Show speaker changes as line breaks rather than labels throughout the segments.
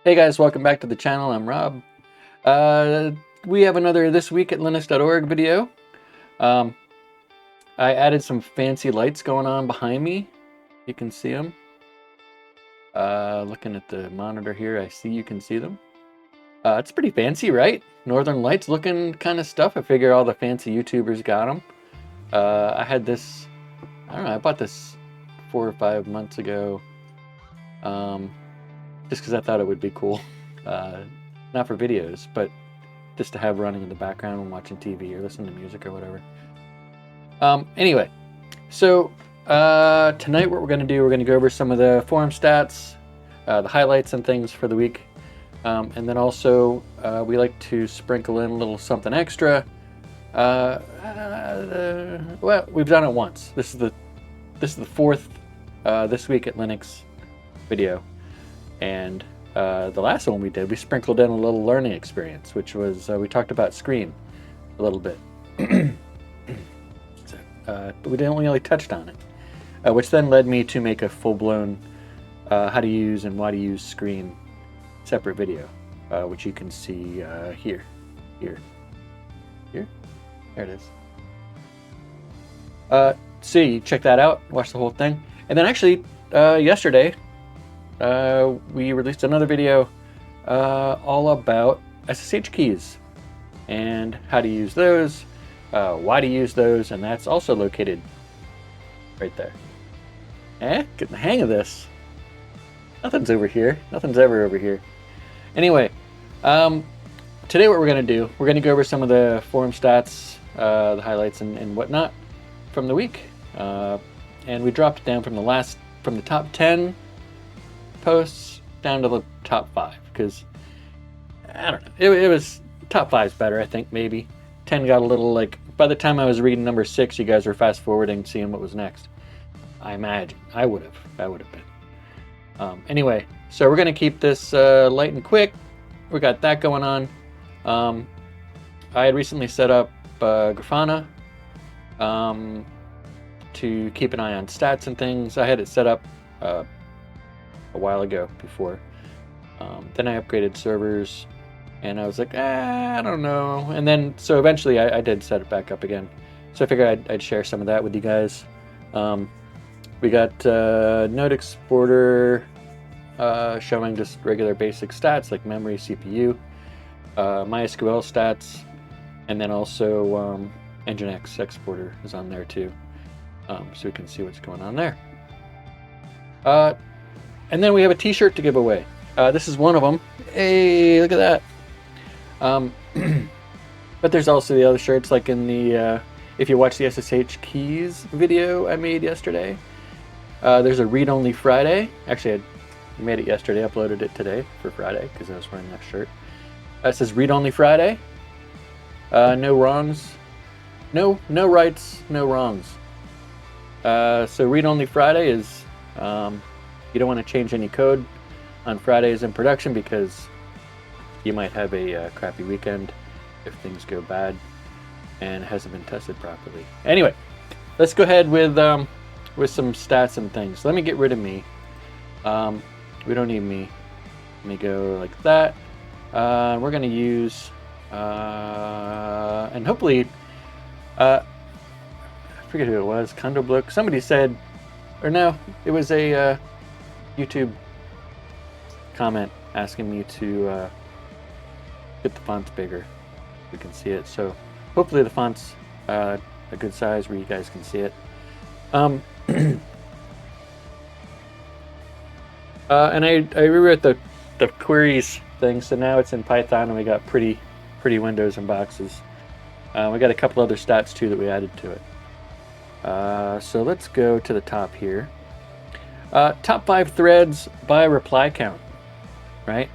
Hey guys, welcome back to the channel. I'm Rob. Uh, we have another This Week at Linux.org video. Um, I added some fancy lights going on behind me. You can see them. Looking at the monitor here, I see you can see them. It's pretty fancy, right? Northern Lights looking kind of stuff. I figure all the fancy YouTubers got them. I had this, I don't know, I bought this 4 or 5 months ago. Just because I thought it would be cool. Not for videos, but just to have running in the background when watching TV or listening to music or whatever. Anyway, so tonight what we're going to do, we're going to go over some of the forum stats, the highlights and things for the week. And then also we like to sprinkle in a little something extra. Well, we've done it once. This is the fourth This Week at Linux video. And the last one we did, we sprinkled in a little learning experience, which was we talked about Screen a little bit. But we didn't really touched on it, which then led me to make a full-blown how to use and why to use Screen separate video, which you can see here. There it is. See, check that out, watch the whole thing. And then actually, yesterday, we released another video all about SSH keys and how to use those, why to use those, and that's also located right there. Getting the hang of this. Nothing's over here. Nothing's ever over here. Anyway, today what we're going to do, we're going to go over some of the forum stats, the highlights and whatnot from the week. And we dropped it down from the top 10 posts down to the top 5, because I don't know, it was top 5's better, I think. Maybe 10 got a little, like, by the time I was reading number 6, you guys were fast forwarding, seeing what was next. I imagine I would have been. Anyway, so we're gonna keep this light and quick. We got that going on. I had recently set up Grafana to keep an eye on stats and things. I had it set up a while ago before. Then I upgraded servers and I was like, I don't know. And then, so eventually I did set it back up again. So I figured I'd share some of that with you guys. We got Node Exporter showing just regular basic stats like memory, CPU, MySQL stats, and then also Nginx Exporter is on there too. So we can see what's going on there. And then we have a t-shirt to give away. This is one of them. Hey, look at that. But there's also the other shirts, like in the, if you watch the SSH keys video I made yesterday, there's a Read-Only Friday. Actually, I made it yesterday, uploaded it today for Friday because I was wearing that shirt. It says Read-Only Friday. No wrongs. No rights, no wrongs. So Read-Only Friday is, you don't want to change any code on Fridays in production because you might have a crappy weekend if things go bad and it hasn't been tested properly. Anyway, let's go ahead with some stats and things. Let me get rid of me. We don't need me. Let me go like that. We're going to use, and hopefully, I forget who it was, Kondo Bloke. Somebody said, or no, it was a YouTube comment asking me to get the fonts bigger. We can see it. So hopefully the font's a good size where you guys can see it. And I rewrote the queries thing, so now it's in Python and we got pretty windows and boxes. We got a couple other stats too that we added to it. So let's go to the top here. Top 5 threads by reply count, right?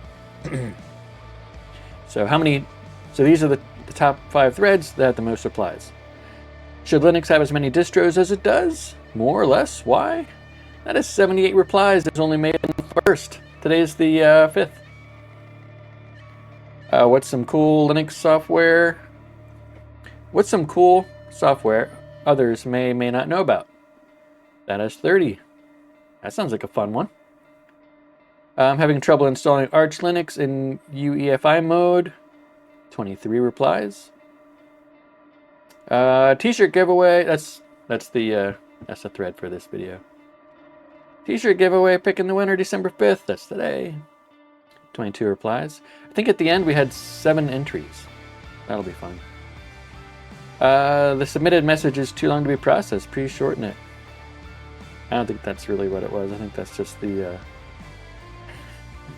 So these are the top 5 threads that have the most replies. Should Linux have as many distros as it does? More or less? Why? That is 78 replies. It was only made in the first. Today's the 5th. What's some cool Linux software? What's some cool software others may not know about? That has 30. That sounds like a fun one. I'm having trouble installing Arch Linux in UEFI mode. 23 replies. T-shirt giveaway. That's the thread for this video. T-shirt giveaway, picking the winner December 5th. That's today. 22 replies. I think at the end we had 7 entries. That'll be fun. The submitted message is too long to be processed. Please shorten it. I don't think that's really what it was. I think that's just the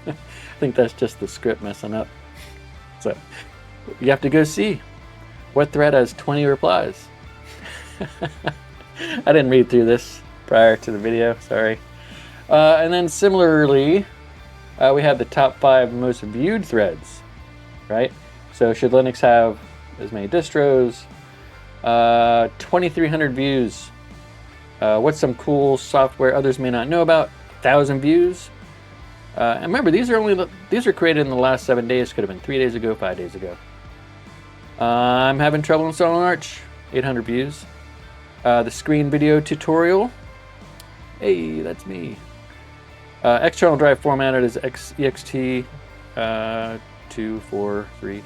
I think that's just the script messing up. So you have to go see what thread has 20 replies. I didn't read through this prior to the video, sorry. And then similarly, we have the top 5 most viewed threads, right? So should Linux have as many distros? 2,300 views. What's some cool software others may not know about? 1,000 views. And remember, these are created in the last 7 days. Could have been 3 days ago, 5 days ago. I'm having trouble installing Arch. 800 views. The screen video tutorial. Hey, that's me. External drive formatted as ext 243.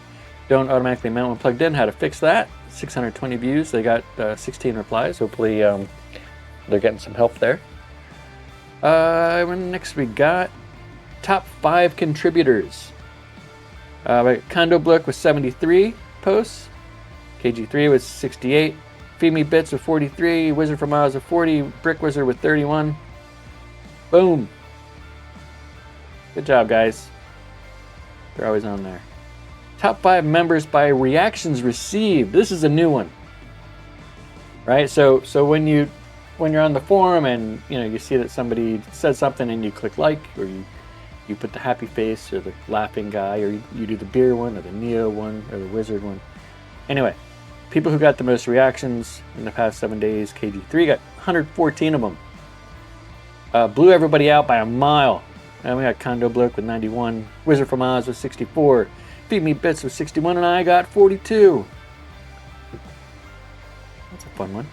Don't automatically mount when plugged in. How to fix that? 620 views. They got 16 replies. Hopefully they're getting some help there. Next we got top 5 contributors. Condo Blook with 73 posts. KG3 with 68. Feed Me Bits with 43. Wizard from Oz with 40. Brick Wizard with 31. Boom. Good job, guys. They're always on there. Top 5 members by reactions received. This is a new one, right? So when you're on the forum and you see that somebody said something and you click like, or you put the happy face or the laughing guy, or you do the beer one or the Neo one or the Wizard one. Anyway, people who got the most reactions in the past 7 days, KG3 got 114 of them. Blew everybody out by a mile. And we got Condo Bloke with 91, Wizard from Oz with 64, Feed Me Bits with 61, and I got 42. That's a fun one.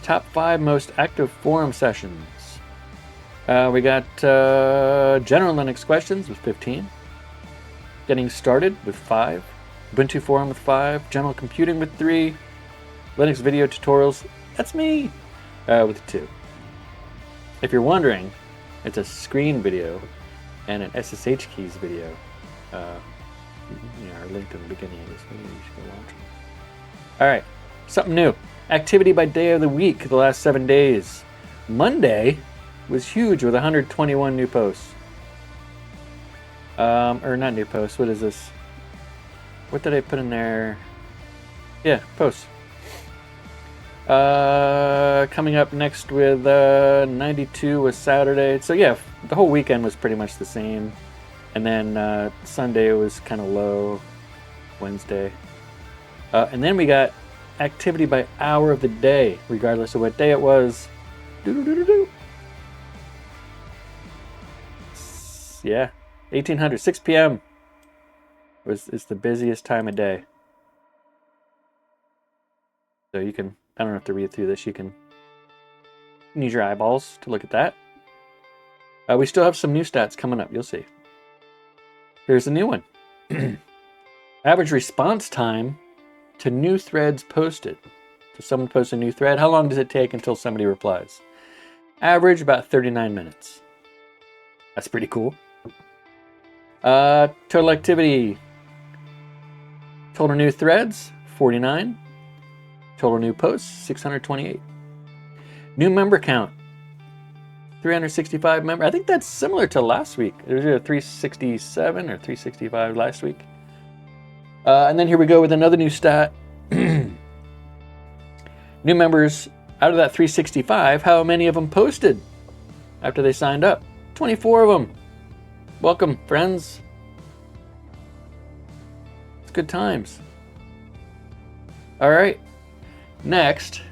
Top 5 most active forum sessions. We got General Linux Questions with 15, Getting Started with 5, Ubuntu Forum with 5, General Computing with 3, Linux Video Tutorials, that's me, with 2. If you're wondering, it's a screen video and an SSH keys video. Are linked in the beginning of this video. You should go watch them. All right, something new. Activity by day of the week the last 7 days. Monday was huge with 121 new posts. Or not new posts. What is this? What did I put in there? Yeah, posts. Coming up next with 92 was Saturday. So yeah, the whole weekend was pretty much the same. And then Sunday was kind of low. Wednesday. And then we got activity by hour of the day, regardless of what day it was. Yeah, 1800, 6 p.m. is the busiest time of day. So you can, I don't have to read through this, you can use your eyeballs to look at that. We still have some new stats coming up, you'll see. Here's a new one. Average response time to new threads posted. So someone posts a new thread, how long does it take until somebody replies? Average about 39 minutes. That's pretty cool. Total activity. Total new threads, 49. Total new posts, 628. New member count, 365 member. I think that's similar to last week. It was either 367 or 365 last week. And then here we go with another new stat. New members, out of that 365, how many of them posted after they signed up? 24 of them. Welcome, friends. It's good times. All right. Next,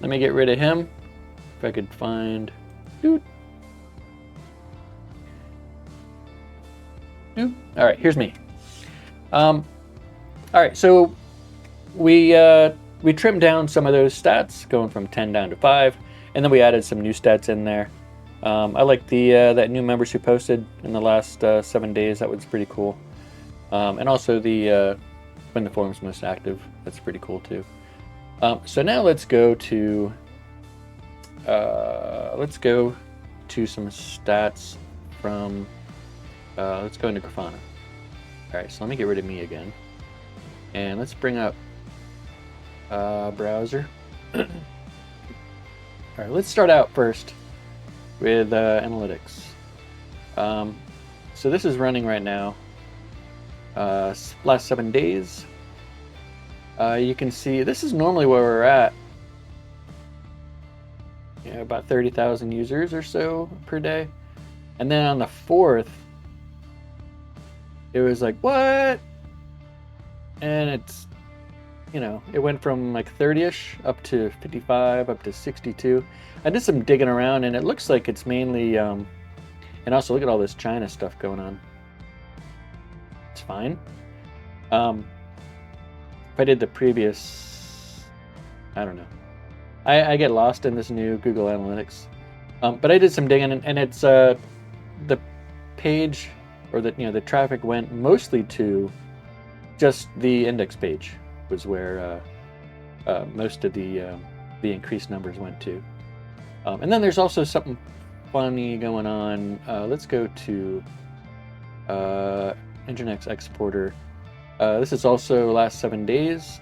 let me get rid of him. If I could find... All right, here's me. All right, so we trimmed down some of those stats, going from 10 down to 5, and then we added some new stats in there. I like the that new members who posted in the last 7 days. That was pretty cool. And also the when the forum's most active. That's pretty cool too. So now let's go to some stats from. Let's go into Grafana. All right, so let me get rid of me again, and let's bring up browser. All right, let's start out first with analytics. So this is running right now. Last 7 days. You can see this is normally where we're at. Yeah, about 30,000 users or so per day. And then on the 4th, it was like, what? And it's, it went from like 30-ish up to 55, up to 62. I did some digging around, and it looks like it's mainly, and also look at all this China stuff going on. It's fine. If I did the previous, I don't know. I get lost in this new Google Analytics. But I did some digging, and it's the page, or the traffic went mostly to just the index page was where most of the increased numbers went to. And then there's also something funny going on. Let's go to Nginx exporter. This is also last 7 days,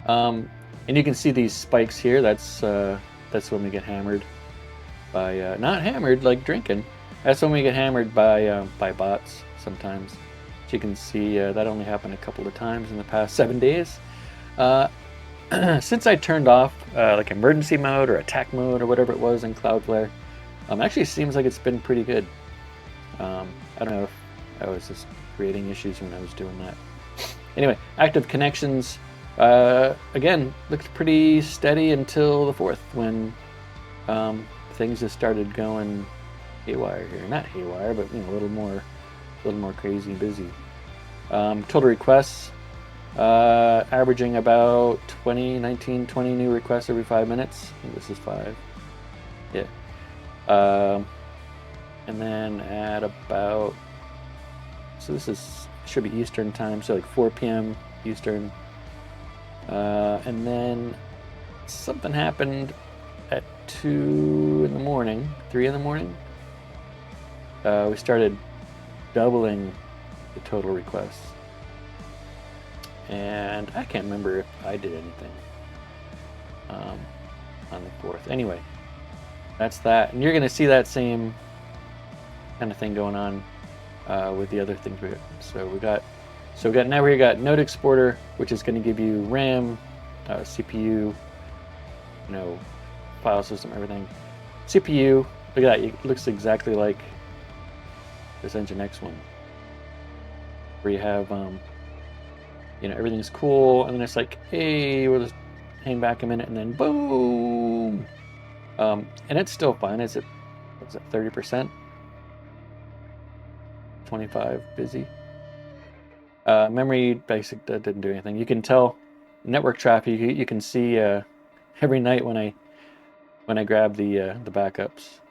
and you can see these spikes here. That's when we get hammered by not hammered like drinking. That's when we get hammered by bots sometimes. As you can see, that only happened a couple of times in the past 7 days. Since I turned off like emergency mode or attack mode or whatever it was in Cloudflare, actually seems like it's been pretty good. I don't know if I was just creating issues when I was doing that. Anyway, active connections, again, looked pretty steady until the 4th when things just started going haywire here. Not haywire, but a little more crazy and busy. Total requests, averaging about 20 new requests every 5 minutes. I think this is 5. Yeah. And then at about, so this should be Eastern time, so like 4 p.m. Eastern. And then something happened at 2 in the morning, 3 in the morning. We started doubling the total requests. And I can't remember if I did anything on the 4th. Anyway, that's that. And you're going to see that same kind of thing going on with the other things we got. So we got now we got Node Exporter, which is going to give you RAM, CPU, file system, everything. CPU, look at that, it looks exactly like this Nginx one, where you have everything's cool, and then it's like, hey, we'll just hang back a minute, and then boom, and it's still fine. It's at 30%, 25 busy. Memory basic didn't do anything. You can tell network traffic. You can see every night when I grab the backups.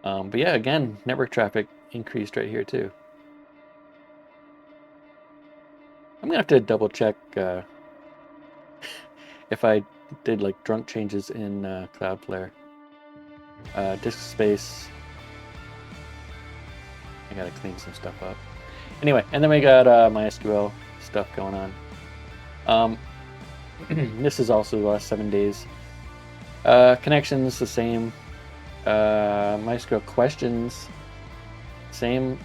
But yeah, again, network traffic increased right here too. I'm gonna have to double check if I did like drunk changes in Cloudflare. Disk space. I gotta clean some stuff up. Anyway, and then we got MySQL stuff going on. This is also the last 7 days. Connections the same. MySQL questions, same.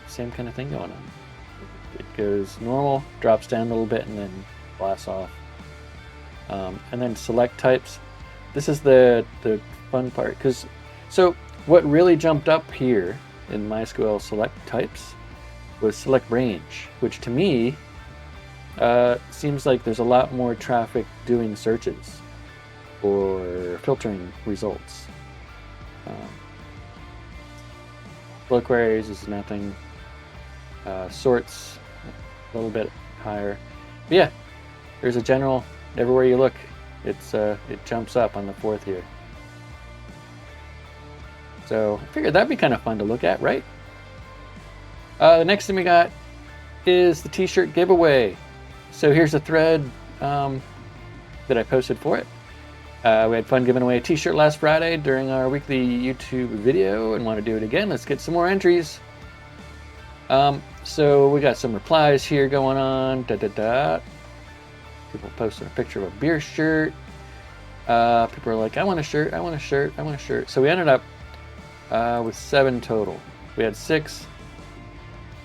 Same kind of thing going on. It goes normal, drops down a little bit, and then blasts off. And then select types. This is the fun part, so what really jumped up here in MySQL select types was select range, which to me seems like there's a lot more traffic doing searches or filtering results. Flow queries is nothing. Sorts a little bit higher. But yeah, there's a general, everywhere you look, it jumps up on the 4th here. So I figured that'd be kind of fun to look at, right? The next thing we got is the t-shirt giveaway. So here's a thread that I posted for it. We had fun giving away a t-shirt last Friday during our weekly YouTube video and want to do it again. Let's get some more entries. So we got some replies here going on. People posting a picture of a beer shirt. People are like, I want a shirt, I want a shirt, I want a shirt. So we ended up with 7 total. We had 6.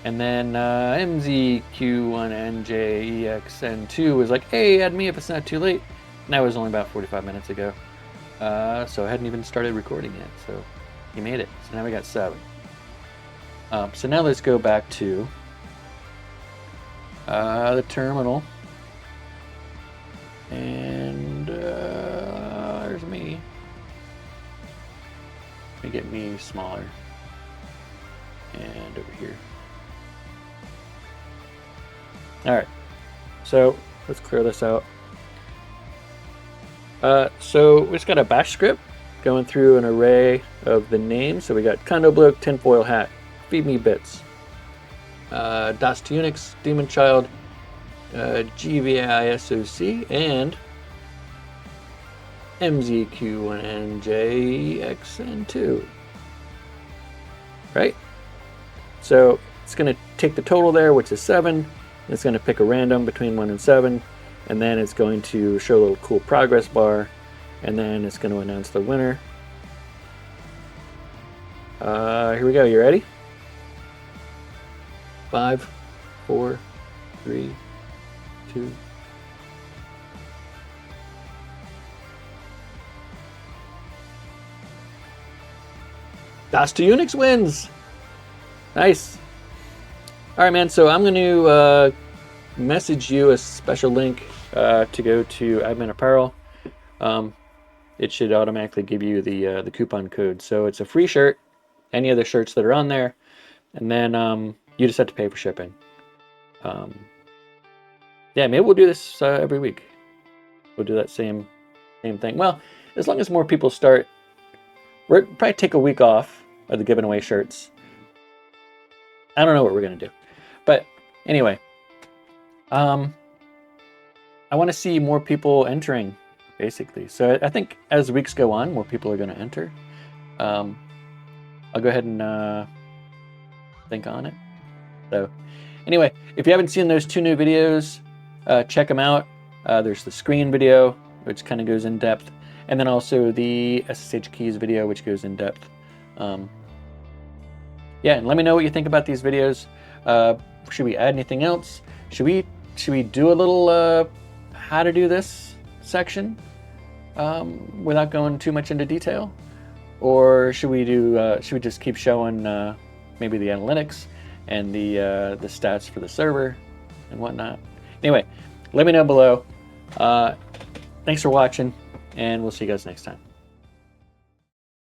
And then MZQ1NJEXN2 was like, hey, add me if it's not too late. And that was only about 45 minutes ago. So I hadn't even started recording yet. So he made it. So now we got 7. So now let's go back to the terminal. And there's me. Let me get me smaller. And over here. Alright, so let's clear this out. So we just got a bash script going through an array of the names. So we got Kondo Bloke, Tinfoil Hat, Feed Me Bits, Das to Unix, Demon Child, GVISOC, and MZQ1NJXN2. Right? So it's going to take the total there, which is 7. It's going to pick a random between 1 and 7, and then it's going to show a little cool progress bar, and then it's going to announce the winner. Here we go. You ready? 5, 4, 3, 2. Das to Unix wins. Nice. All right, man. So I'm going to message you a special link to go to Admin Apparel. It should automatically give you the coupon code. So it's a free shirt, any of the shirts that are on there, and then you just have to pay for shipping. Yeah, maybe we'll do this every week. We'll do that same thing. Well, as long as more people start, we'll probably take a week off of the giving away shirts. I don't know what we're gonna do, but anyway, I want to see more people entering, basically. So I think as weeks go on, more people are going to enter. I'll go ahead and think on it. So anyway, if you haven't seen those 2 new videos, check them out. There's the screen video, which kind of goes in depth, and then also the SSH keys video, which goes in depth. Yeah, and let me know what you think about these videos. Should we add anything else? Should we do a little how to do this section without going too much into detail, or should we just keep showing maybe the analytics and the stats for the server and whatnot? Anyway, let me know below. Thanks for watching, and we'll see you guys next time.